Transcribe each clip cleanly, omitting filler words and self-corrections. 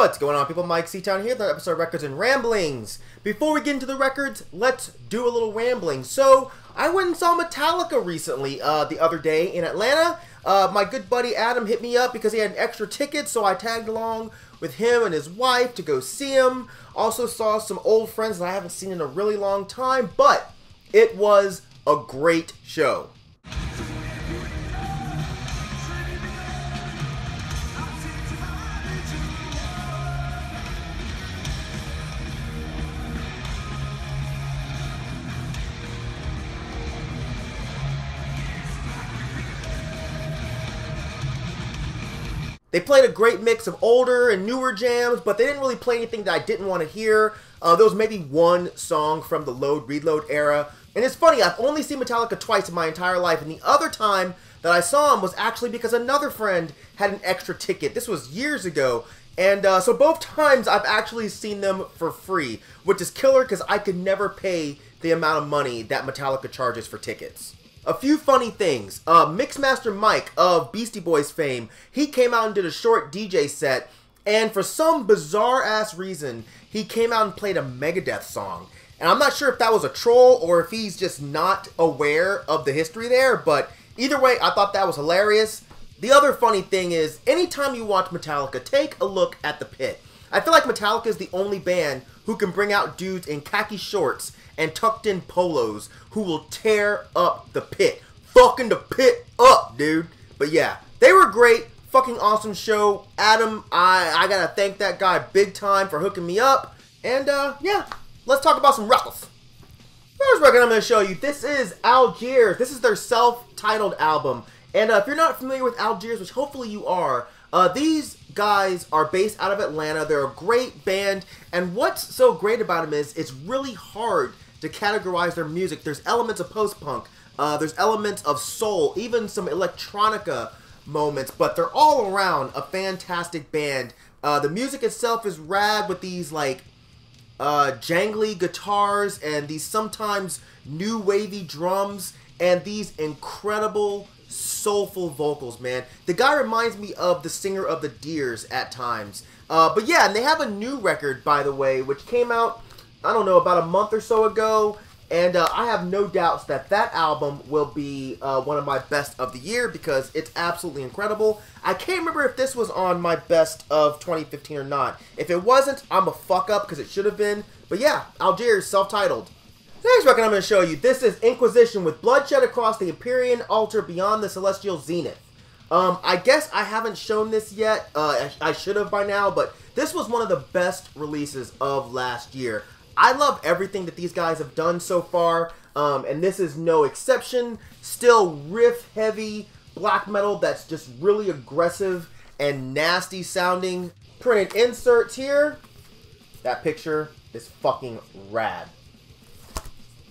What's going on, people? Myke C-Town here, the episode of Records and Ramblings. Before we get into the records, let's do a little rambling. So, I went and saw Metallica recently, the other day in Atlanta. My good buddy Adam hit me up because he had an extra ticket, so I tagged along with him and his wife to go see him. Also saw some old friends that I haven't seen in a really long time, but it was a great show. They played a great mix of older and newer jams, but they didn't really play anything that I didn't want to hear. There was maybe one song from the Load Reload era. And it's funny, I've only seen Metallica twice in my entire life, and the other time that I saw them was actually because another friend had an extra ticket. This was years ago. And so both times I've actually seen them for free, which is killer because I could never pay the amount of money that Metallica charges for tickets. A few funny things. Mixmaster Myke of Beastie Boys fame, he came out and did a short DJ set, and for some bizarre-ass reason, he came out and played a Megadeth song. And I'm not sure if that was a troll or if he's just not aware of the history there, but either way, I thought that was hilarious. The other funny thing is, anytime you watch Metallica, take a look at the pit. I feel like Metallica is the only band who can bring out dudes in khaki shorts and tucked in polos who will tear up the pit. Fucking the pit up, dude. But yeah, they were great. Fucking awesome show. Adam, I gotta thank that guy big time for hooking me up. And yeah, let's talk about some records. First record I'm gonna show you, this is Algiers. This is their self-titled album. And if you're not familiar with Algiers, which hopefully you are, these guys are based out of Atlanta. They're a great band, and what's so great about them is it's really hard to categorize their music. There's elements of post-punk, there's elements of soul, even some electronica moments, but they're all around a fantastic band. The music itself is rad with these like jangly guitars and these sometimes new wavy drums and these incredible soulful vocals, man. The guy reminds me of the singer of the Deers at times. But yeah, and they have a new record, by the way, which came out, I don't know, about a month or so ago. And I have no doubts that that album will be one of my best of the year because it's absolutely incredible. I can't remember if this was on my best of 2015 or not. If it wasn't, I'm a fuck up because it should have been. But yeah, Algiers, self-titled. Next record I'm going to show you, this is Inquisition with Bloodshed across the Empyrean altar beyond the celestial Zenith. I guess I haven't shown this yet. I should have by now, but this was one of the best releases of last year. I love everything that these guys have done so far, and this is no exception. Still riff-heavy black metal that's just really aggressive and nasty sounding. Printed inserts here. That picture is fucking rad.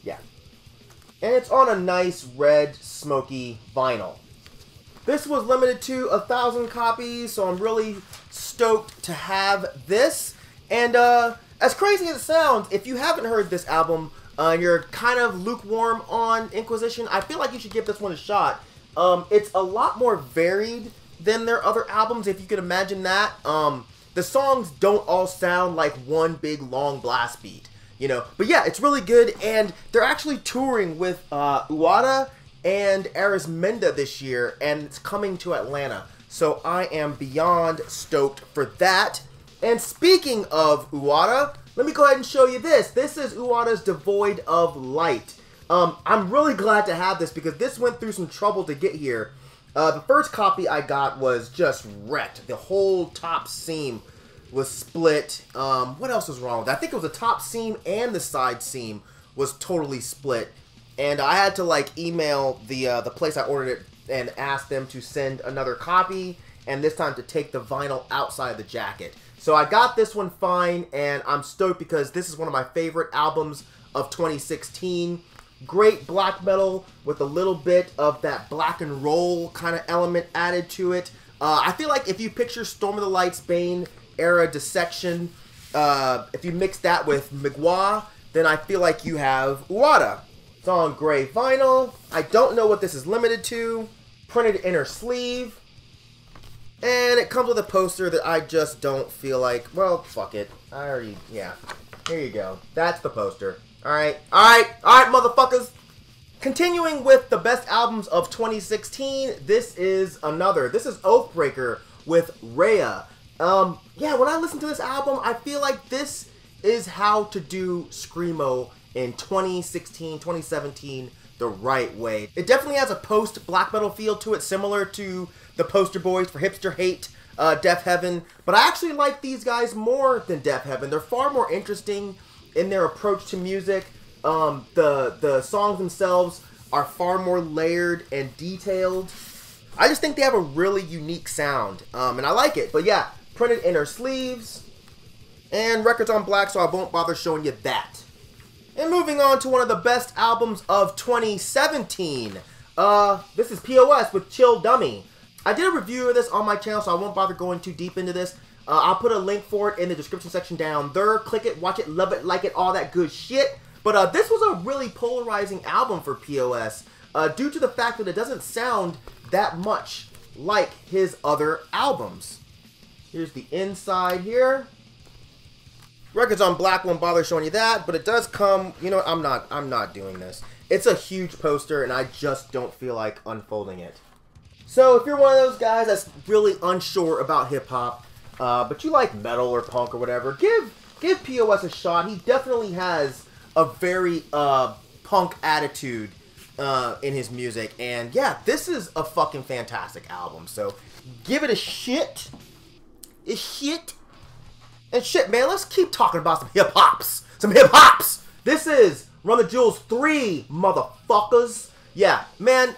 Yeah. And it's on a nice red smoky vinyl. This was limited to 1,000 copies, so I'm really stoked to have this. And as crazy as it sounds, if you haven't heard this album and you're kind of lukewarm on Inquisition, I feel like you should give this one a shot. It's a lot more varied than their other albums, if you could imagine that. The songs don't all sound like one big long blast beat. You know, but yeah, it's really good, and they're actually touring with Uada and Arismenda this year, and it's coming to Atlanta. So I am beyond stoked for that. And speaking of Uada, let me go ahead and show you this. This is Uada's Devoid of Light. I'm really glad to have this because this went through some trouble to get here. The first copy I got was just wrecked. The whole top seam was split. What else was wrong with it? I think it was the top seam and the side seam was totally split. And I had to like email the place I ordered it and ask them to send another copy, and this time to take the vinyl outside the jacket. So I got this one fine, and I'm stoked because this is one of my favorite albums of 2016. Great black metal with a little bit of that black and roll kind of element added to it. I feel like if you picture Storm of the Light's Bane era Dissection, if you mix that with Migwa, then I feel like you have Uada. It's on gray vinyl. I don't know what this is limited to. Printed inner sleeve. And it comes with a poster that I just don't feel like, well, fuck it. I already, yeah. Here you go. That's the poster. Alright, motherfuckers. Continuing with the best albums of 2016, this is another. This is Oathbreaker with Rheia. Yeah, when I listen to this album, I feel like this is how to do Screamo in 2016, 2017 the right way. It definitely has a post-black metal feel to it, similar to the poster boys for Hipster Hate, Death Heaven, but I actually like these guys more than Death Heaven. They're far more interesting in their approach to music. The songs themselves are far more layered and detailed. I just think they have a really unique sound, and I like it. But yeah, printed inner sleeves, and records on black, so I won't bother showing you that. And moving on to one of the best albums of 2017. This is P.O.S. with Chill Dummy. I did a review of this on my channel, so I won't bother going too deep into this. I'll put a link for it in the description section down there. Click it, watch it, love it, like it, all that good shit. But this was a really polarizing album for P.O.S. Due to the fact that it doesn't sound that much like his other albums. Here's the inside here. Records on black, won't bother showing you that, but it does come, you know what, I'm not doing this. It's a huge poster, and I just don't feel like unfolding it. So if you're one of those guys that's really unsure about hip-hop, but you like metal or punk or whatever, give P.O.S. a shot. He definitely has a very punk attitude in his music, and yeah, this is a fucking fantastic album, so give it a shit. And shit, man, let's keep talking about some hip-hops. This is Run the Jewels 3, motherfuckers. Yeah, man,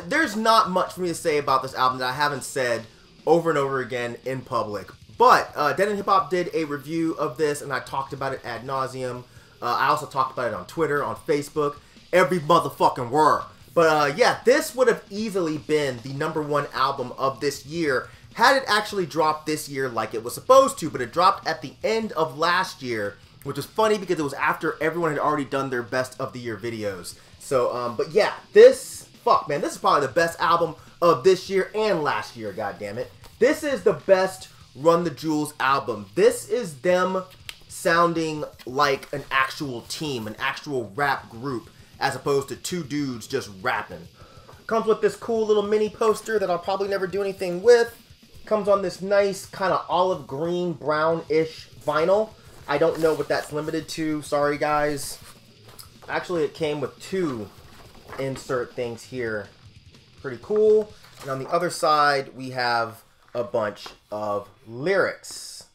there's not much for me to say about this album that I haven't said over and over again in public. But Dead End Hip Hop did a review of this, and I talked about it ad nauseum. I also talked about it on Twitter, on Facebook, every motherfucking word. But yeah, this would have easily been the #1 album of this year had it actually dropped this year like it was supposed to, but it dropped at the end of last year, which was funny because it was after everyone had already done their best of the year videos. So, but yeah, this is probably the best album of this year and last year, goddammit. This is the best Run the Jewels album. This is them sounding like an actual team, an actual rap group, as opposed to two dudes just rapping. Comes with this cool little mini poster that I'll probably never do anything with. Comes on this nice kind of olive green, brownish vinyl. I don't know what that's limited to. Sorry, guys. Actually, it came with 2 insert things here. Pretty cool. And on the other side, we have a bunch of lyrics.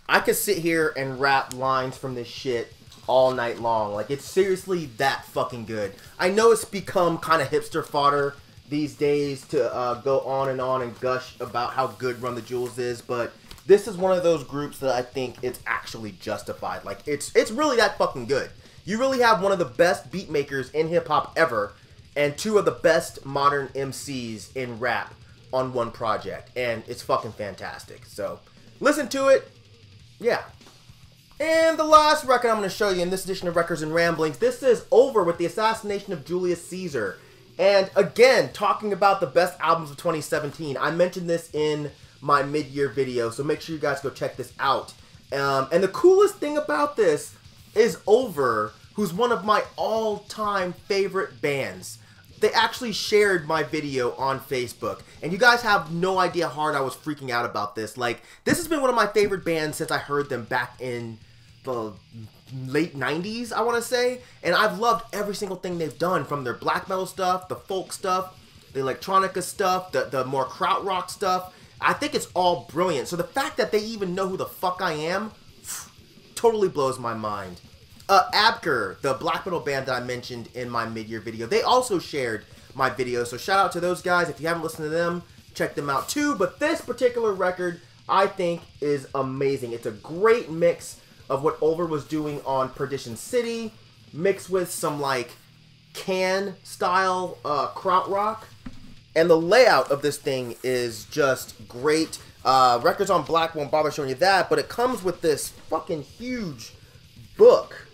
I could sit here and rap lines from this shit all night long. Like, it's seriously that fucking good. I know it's become kind of hipster fodder these days to go on and gush about how good Run the Jewels is, but this is one of those groups that I think it's actually justified. Like, it's really that fucking good. You really have one of the best beat makers in hip-hop ever, and 2 of the best modern MCs in rap on one project, and it's fucking fantastic. So, listen to it. Yeah. And the last record I'm going to show you in this edition of Records and Ramblings, this is Ulver with the Assassination of Julius Caesar. And again, talking about the best albums of 2017. I mentioned this in my mid-year video, so make sure you guys go check this out. And the coolest thing about this is Ulver, who's one of my all-time favorite bands. They actually shared my video on Facebook, and you guys have no idea how hard I was freaking out about this. Like, this has been one of my favorite bands since I heard them back in the late 90s, I want to say, and I've loved every single thing they've done, from their black metal stuff, the folk stuff, the electronica stuff, the more krautrock stuff. I think it's all brilliant. So the fact that they even know who the fuck I am totally blows my mind. Abker, the black metal band that I mentioned in my mid-year video, they also shared my video, so shout out to those guys. If you haven't listened to them, check them out too. But this particular record, I think, is amazing. It's a great mix of what Ulver was doing on Perdition City, mixed with some, like, can-style krautrock. And the layout of this thing is just great. Records on black, won't bother showing you that, but it comes with this fucking huge book.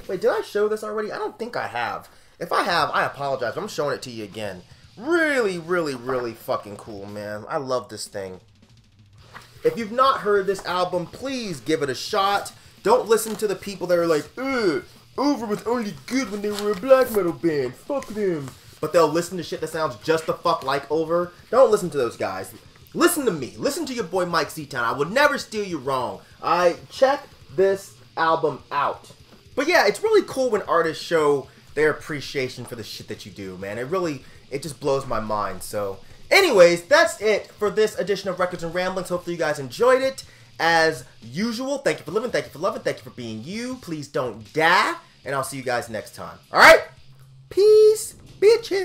Wait, did I show this already? I don't think I have. If I have, I apologize. I'm showing it to you again. Really, really, really fucking cool, man. I love this thing. If you've not heard this album, please give it a shot. Don't listen to the people that are like, Ulver was only good when they were a black metal band. Fuck them. But they'll listen to shit that sounds just the fuck like Ulver. Don't listen to those guys. Listen to me. Listen to your boy Myke Z-Town. I would never steer you wrong. Check this album out. But yeah, it's really cool when artists show their appreciation for the shit that you do, man. It just blows my mind. So anyways, that's it for this edition of Records and Ramblings. Hopefully you guys enjoyed it. As usual, thank you for living, thank you for loving, thank you for being you. Please don't die, and I'll see you guys next time. Alright? Peace, bitches.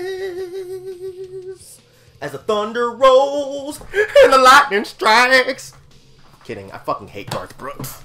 As the thunder rolls and the lightning strikes. Kidding, I fucking hate Garth Brooks.